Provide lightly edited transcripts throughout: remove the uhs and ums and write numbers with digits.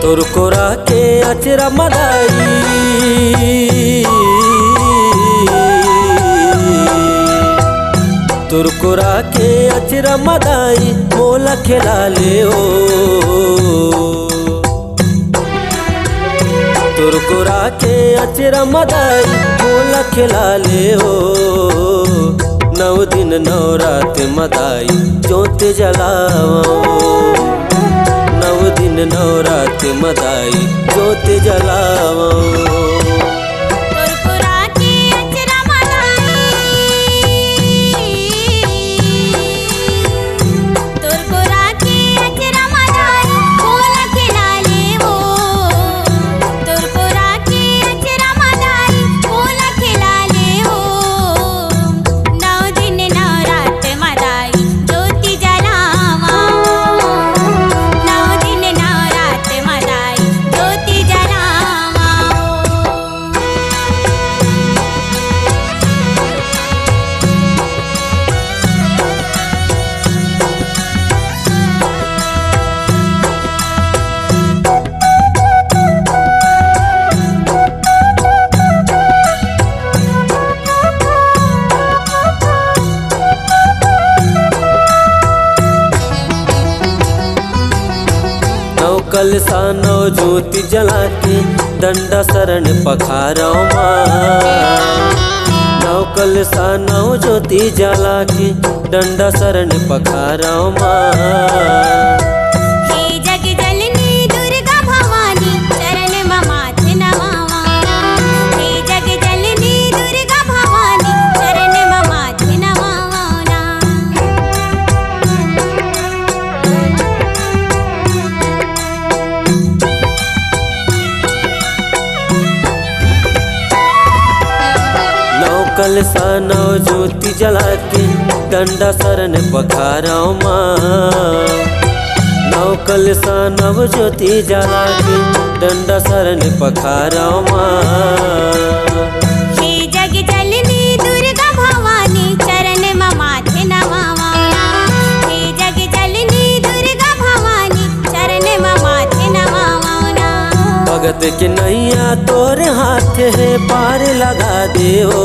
तुरकोरा के अचरा मदाई तुरकोरा के अचरा मदाई मोला खिला ले ओ तुरकोरा के अचरा मदाई मोला खिला ले ओ नौ दिन नौ रात मदाई जोत जलाओ नौ दिन नौ रात मदाई जोत जलाओ कल सानो ज्योति जला के डंडा शरण पखारो नौ कल सानो ज्योति जला के डंडा शरण पखारो कल सानो ज्योति जला के डंडा शरण पखारो नौ कल सानो ज्योति जला के डंडा शरण पखारो भगत के नैया तोरे हाथ है पार लगा दे ओ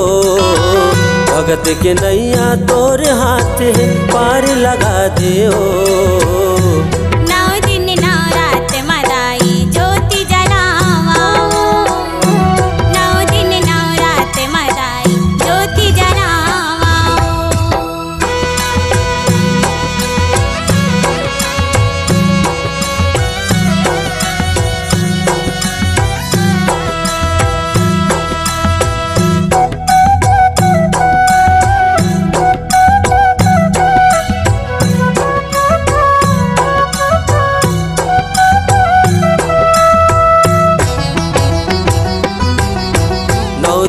भगत के नैया तोरे हाथ है पार लगा दे ओ नौ दिन नौ रात मदाई ज्योति जलाओ नौ दिन नौ रात मदाई ज्योति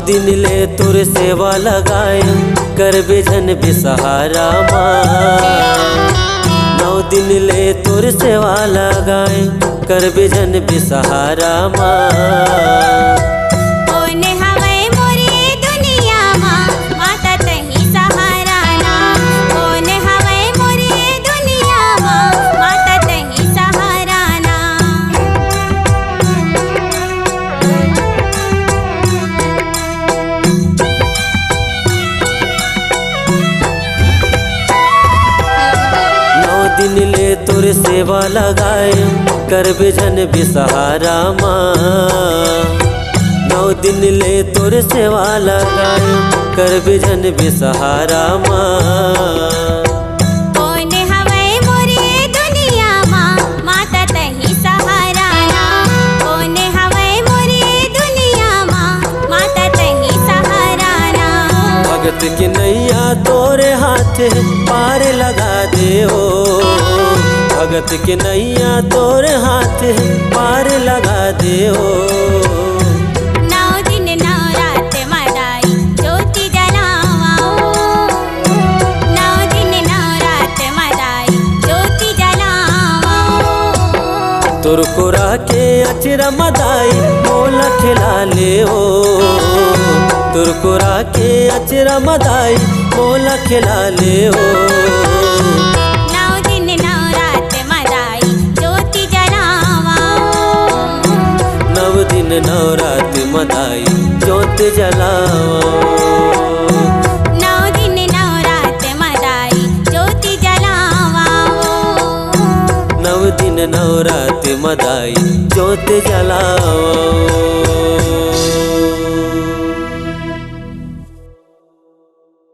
दिन ले तुर सेवा लगाए कर बेजन बेसहारा नौ दिन ले तुर सेवा लगाए कर बेजन बेसहारा दिन ले तुर सेवा लगाए कर बेजन बेसहारा नौ दिन ले तुर सेवा लगाए कर बेजन बेसहारा भगत की नैया तोरे हाथ पार लगा दे ओ भगत के नैया तोरे हाथ पार लगा दे ओ नौ दिन नौ रात मदाई ज्योति जलाओ नौ दिन नौ रात मदाई ज्योति जलाओ तुरकोरा के अचरा मदाई मोला खिला ले ओ तुरकोरा के अचरा मदाई मोला खिला ले ओ नौ दिन नौ रात मदाई ज्योति जलाओ नवरात मदाई जोत जलाओ। 9 दिन नवरात मदाई ज्योति जलावाओ। 9 दिन नवरात मदाई जोत जलाओ।